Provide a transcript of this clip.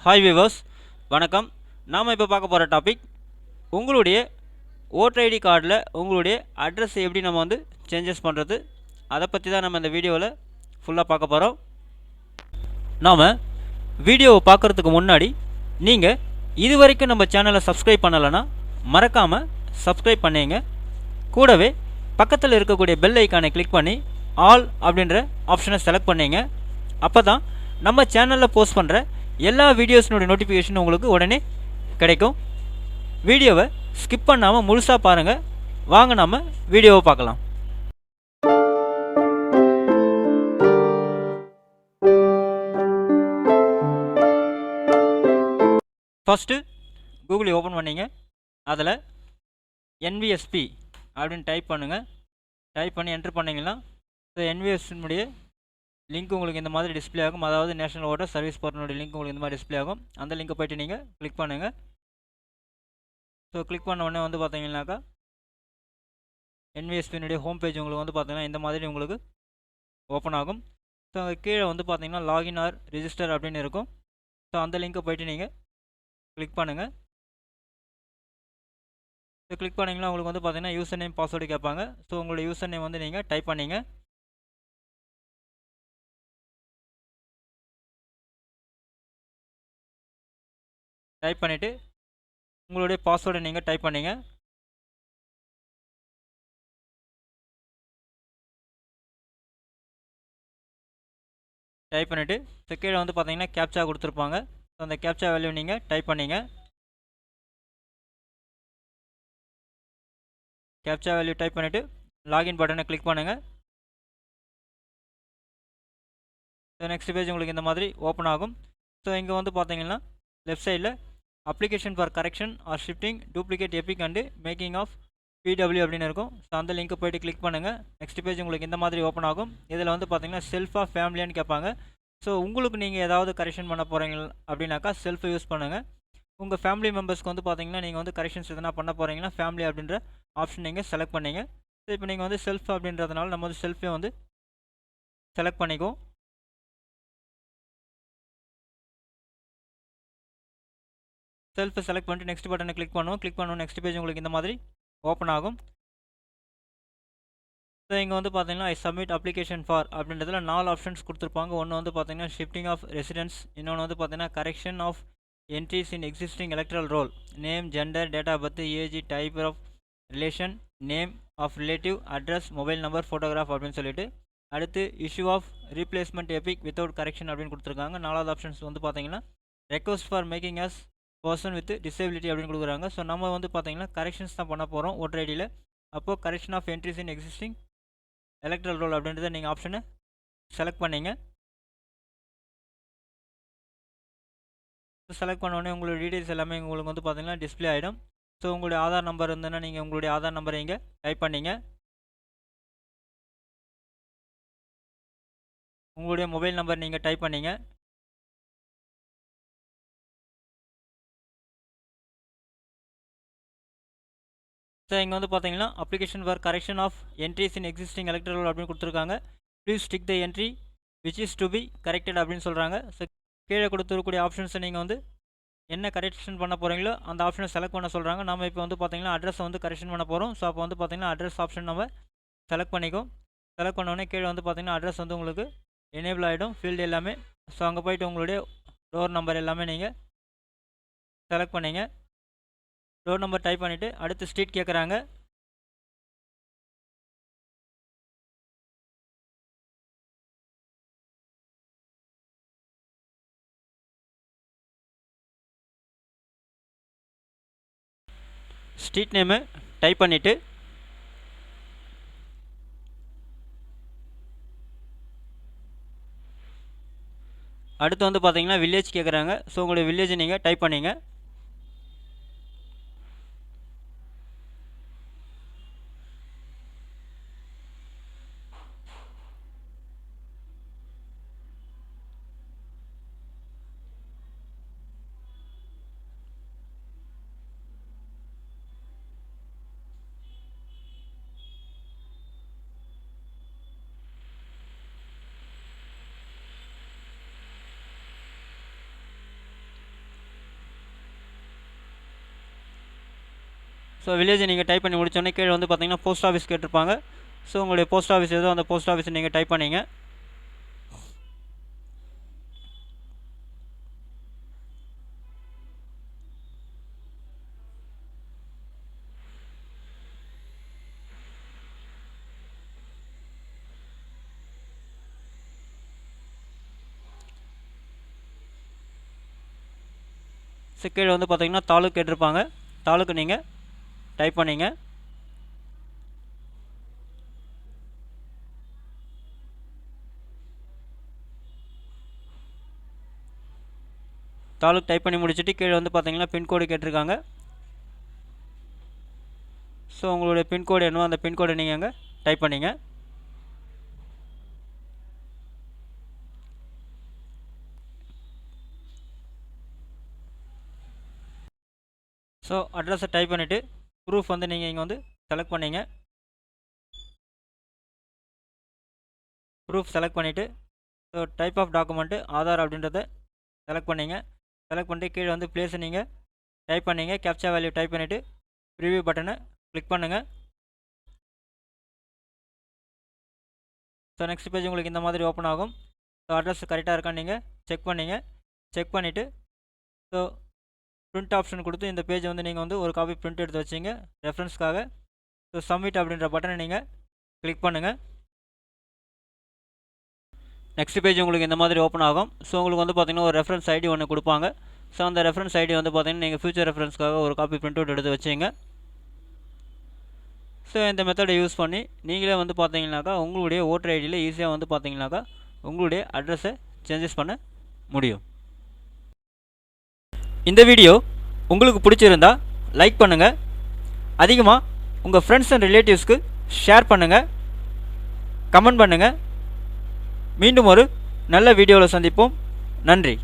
Hi viewers, வணக்கம். நாம் இப்போ பார்க்க போகிற டாபிக் உங்களுடைய ஓட்டர் ஐடி கார்டில் உங்களுடைய அட்ரஸ் எப்படி நம்ம வந்து சேஞ்சஸ் பண்ணுறது, அதை பற்றி தான் நம்ம இந்த வீடியோவில் ஃபுல்லாக பார்க்க போகிறோம். நாம் வீடியோவை பார்க்குறதுக்கு முன்னாடி நீங்கள் இது வரைக்கும் நம்ம சேனலை சப்ஸ்கிரைப் பண்ணலைன்னா மறக்காமல் சப்ஸ்கிரைப் பண்ணிங்க. கூடவே பக்கத்தில் இருக்கக்கூடிய பெல் ஐக்கானை கிளிக் பண்ணி ஆல் அப்படின்ற ஆப்ஷனை செலக்ட் பண்ணிங்க. அப்போ தான் நம்ம சேனலில் போஸ்ட் பண்ணுற எல்லா வீடியோஸ்னுடைய நோட்டிஃபிகேஷன் உங்களுக்கு உடனே கிடைக்கும். வீடியோவை ஸ்கிப் பண்ணாமல் முழுசாக பாருங்கள். வாங்க நம்ம வீடியோவை பார்க்கலாம். ஃபஸ்ட்டு கூகுளை ஓப்பன் பண்ணிங்க. அதில் என்விஎஸ்பி அப்படின்னு டைப் பண்ணுங்கள். டைப் பண்ணி என்ட்ரு பண்ணிங்கன்னா என்விஎஸ்னுடைய லிங்க் உங்களுக்கு இந்த மாதிரி டிஸ்பிளே ஆகும். அதாவது நேஷனல் ஓட்டர் சர்வீஸ் போர்ட்டலுடைய லிங்க் உங்களுக்கு இந்த மாதிரி டிஸ்பிளே ஆகும். அந்த லிங்கை போய்ட்டு நீங்கள் கிளிக் பண்ணுங்கள். ஸோ கிளிக் பண்ண உடனே வந்து பார்த்தீங்கன்னாக்கா என்விஎஸ்பியினுடைய ஹோம் பேஜ் உங்களுக்கு வந்து பார்த்தீங்கன்னா இந்த மாதிரி உங்களுக்கு ஓப்பன் ஆகும். ஸோ அங்கே கீழே வந்து பார்த்தீங்கன்னா லாகின் ஆர் ரிஜிஸ்டர் அப்படின்னு இருக்கும். ஸோ அந்த லிங்கை போய்ட்டு நீங்கள் கிளிக் பண்ணுங்கள். ஸோ கிளிக் பண்ணிங்கன்னா உங்களுக்கு வந்து பார்த்தீங்கன்னா யூசர் நேம் பாஸ்வேர்டு கேட்பாங்க. ஸோ உங்களுடைய யூசர் நேம் வந்து நீங்கள் டைப் பண்ணிங்க. டைப் பண்ணிவிட்டு உங்களுடைய பாஸ்வேர்டை நீங்கள் டைப் பண்ணிங்க. டைப் பண்ணிவிட்டு ஸோ கீழே வந்து பார்த்தீங்கன்னா கேப்சா கொடுத்துருப்பாங்க. ஸோ அந்த கேப்சா வேல்யூ நீங்கள் டைப் பண்ணிங்க. கேப்சா வேல்யூ டைப் பண்ணிவிட்டு லாகின் பட்டனை கிளிக் பண்ணுங்கள். ஸோ நெக்ஸ்ட் பேஜ் உங்களுக்கு இந்த மாதிரி ஓப்பன் ஆகும். ஸோ இங்கே வந்து பார்த்தீங்கன்னா லெஃப்ட் சைடில் application for correction or shifting duplicate EPIC and making of PW அப்படின்னு இருக்கும். ஸோ அந்த லிங்க்கை போய்ட்டு கிளிக் பண்ணுங்கள். நெக்ஸ்ட் பேஜ் உங்களுக்கு இந்த மாதிரி ஓப்பன் ஆகும். இதில் வந்து பார்த்தீங்கன்னா செல்ஃபாக ஃபேமிலியான்னு கேட்பாங்க. ஸோ உங்களுக்கு நீங்கள் ஏதாவது கரெக்ஷன் பண்ண போகிறீங்க அப்படின்னாக்கா செல்ஃபை யூஸ் பண்ணுங்கள். உங்கள் ஃபேமிலி மெம்பர்ஸ்க்கு வந்து பார்த்தீங்கன்னா நீங்கள் வந்து கரெக்ஷன்ஸ் எதனா பண்ண போகிறீங்கன்னா ஃபேமிலி அப்படின்ற ஆப்ஷன் நீங்கள் செலக்ட் பண்ணிங்க. ஸோ இப்போ நீங்கள் வந்து செல்ஃப் அப்படின்றதுனால நம்ம வந்து செல்ஃபே வந்து செலக்ட் பண்ணிக்குவோம். செல்ஃபை செலக்ட் பண்ணிட்டு நெக்ஸ்ட் பட்டனை கிளிக் பண்ணுவோம். கிளிக் பண்ணுவோம் நெக்ஸ்ட் பேஜ் உங்களுக்கு இந்த மாதிரி ஓப்பன் ஆகும். ஸோ இங்கே வந்து பார்த்தீங்கன்னா ஐ சப்மிட் அப்ளிகேஷன் ஃபார் அப்படின்றதுல 4 ஆப்ஷன்ஸ் கொடுத்துருப்பாங்க. ஒன்று வந்து பார்த்தீங்கன்னா ஷிஃப்டிங் ஆஃப் ரெசிடென்ஸ், இன்னொன்று வந்து பார்த்தீங்கன்னா correction of entries in existing electoral roll, name, gender, date of birth, age, type of relation, name of relative, address, mobile number, photograph அப்படின்னு சொல்லிட்டு அடுத்து issue of replacement EPIC without correction அப்படின்னு கொடுத்துருக்காங்க. 4வது options வந்து பார்த்தீங்கன்னா request for making as person with disability அப்படின்னு கொடுக்குறாங்க. ஸோ நம்ம வந்து பார்த்தீங்கன்னா கரெக்ஷன்ஸ் தான் பண்ண போகிறோம் ஓட்டர் ஐடியில். அப்போது correction of entries in existing electoral roll அப்படின்றத நீங்கள் ஆப்ஷனை செலக்ட் பண்ணிங்க. செலக்ட் பண்ணோடனே உங்களுடைய டீட்டெயில்ஸ் எல்லாமே உங்களுக்கு வந்து பார்த்தீங்கன்னா டிஸ்பிளே ஆகிடும். ஸோ உங்களுடைய ஆதார் நம்பர் இருந்ததுன்னா நீங்கள் உங்களுடைய ஆதார் நம்பரை இங்கே டைப் பண்ணிங்க. உங்களுடைய மொபைல் நம்பர் நீங்கள் டைப் பண்ணிங்க. ஸோ இங்கே வந்து பார்த்தீங்கன்னா application for correction of entries in existing electoral roll அப்படின்னு கொடுத்துருக்காங்க. Please stick the entry which is to be corrected அப்படின்னு சொல்கிறாங்க. ஸோ கீழே கொடுத்துருக்கூடிய ஆப்ஷன்ஸை நீங்கள் வந்து என்ன கரெக்ஷன் பண்ண போகிறீங்களோ அந்த ஆப்ஷனை செலக்ட் பண்ண சொல்கிறாங்க. நம்ம இப்போ வந்து பார்த்தீங்கன்னா அட்ரஸை வந்து கரெக்ஷன் பண்ண போகிறோம். ஸோ அப்போ வந்து பார்த்தீங்கன்னா அட்ரஸ் ஆப்ஷன் நம்ம செலக்ட் பண்ணிக்கும். செலக்ட் பண்ணோடனே கீழே வந்து பார்த்தீங்கன்னா அட்ரஸ் வந்து உங்களுக்கு எனேபிள் ஆகிடும் ஃபீல்டு எல்லாமே. ஸோ அங்கே போய்ட்டு உங்களுடைய டோர் நம்பர் எல்லாமே நீங்கள் செலக்ட் பண்ணிங்க. டோர் நம்பர் டைப் பண்ணிவிட்டு அடுத்து ஸ்ட்ரீட் கேட்குறாங்க. ஸ்ட்ரீட் நேமு டைப் பண்ணிவிட்டு அடுத்து வந்து பார்த்தீங்கன்னா வில்லேஜ் கேட்குறாங்க. ஸோ உங்களுடைய வில்லேஜ் நீங்கள் டைப் பண்ணிங்க. ஸோ வில்லேஜ் நீங்கள் டைப் பண்ணி முடிச்சோடனே கீழே வந்து பார்த்தீங்கன்னா போஸ்ட் ஆஃபீஸ் கேட்டிருப்பாங்க. ஸோ உங்களுடைய போஸ்ட் ஆஃபீஸ் எதோ அந்த போஸ்ட் ஆஃபீஸ் நீங்கள் டைப் பண்ணிங்க. ஸோ கீழே வந்து பார்த்தீங்கன்னா தாலுக்கு கேட்டிருப்பாங்க. தாலுக்கு நீங்கள் டைப் பண்ணிங்க. தாலுக்கு டைப் பண்ணி முடிச்சுட்டு கீழே வந்து பார்த்தீங்கன்னா பின்கோடு கேட்டிருக்காங்க. ஸோ உங்களுடைய பின்கோடு என்னவோ அந்த பின்கோடை நீங்கள் அங்கே டைப் பண்ணிங்க. ஸோ அட்ரஸை டைப் பண்ணிவிட்டு ப்ரூஃப் வந்து நீங்கள் இங்கே வந்து செலக்ட் பண்ணிங்க. ப்ரூஃப் செலக்ட் பண்ணிவிட்டு so type of document Aadhaar அப்படின்றத செலக்ட் பண்ணிங்க. செலக்ட் பண்ணிட்டு கீழே வந்து பிளேஸை நீங்கள் டைப் பண்ணிங்க. கேப்சா வேல்யூ டைப் பண்ணிவிட்டு ப்ரிவ்யூ பட்டனை கிளிக் பண்ணுங்கள். ஸோ நெக்ஸ்ட் பேஜ் உங்களுக்கு இந்த மாதிரி ஓப்பன் ஆகும். ஸோ அட்ரஸ் கரெக்டாக இருக்கான்னு நீங்கள் செக் பண்ணிங்க. செக் பண்ணிவிட்டு ஸோ பிரிண்ட் ஆப்ஷன் கொடுத்து இந்த பேஜ் வந்து நீங்கள் வந்து ஒரு காப்பி பிரிண்ட் எடுத்து வச்சிங்க ரெஃபரன்ஸ்க்காக. ஸோ சப்மிட் அப்படின்ற பட்டனை நீங்கள் கிளிக் பண்ணுங்கள். நெக்ஸ்ட் பேஜ் உங்களுக்கு இந்த மாதிரி ஓப்பன் ஆகும். ஸோ உங்களுக்கு வந்து பார்த்திங்கன்னா ஒரு ரெஃபரன்ஸ் ஐடி ஒன்று கொடுப்பாங்க. ஸோ அந்த ரெஃபரன்ஸ் ஐடி வந்து பார்த்திங்கன்னா நீங்கள் ஃபியூச்சர் ரெஃபரன்ஸ்க்காக ஒரு காப்பி பிரிண்ட் அவுட் எடுத்து வச்சிங்க. ஸோ இந்த மெத்தடை யூஸ் பண்ணி நீங்களே வந்து பார்த்தீங்கன்னாக்கா உங்களுடைய ஓட்டர் ஐடியில் ஈஸியாக வந்து பார்த்தீங்கன்னாக்கா உங்களுடைய அட்ரஸை சேஞ்சஸ் பண்ண முடியும். இந்த வீடியோ உங்களுக்கு பிடிச்சிருந்தா லைக் பண்ணுங்கள். அதிகமாக உங்கள் ஃப்ரெண்ட்ஸ் அண்ட் ரிலேட்டிவ்ஸ்க்கு ஷேர் பண்ணுங்கள். கமெண்ட் பண்ணுங்கள். மீண்டும் ஒரு நல்ல வீடியோவில் சந்திப்போம். நன்றி.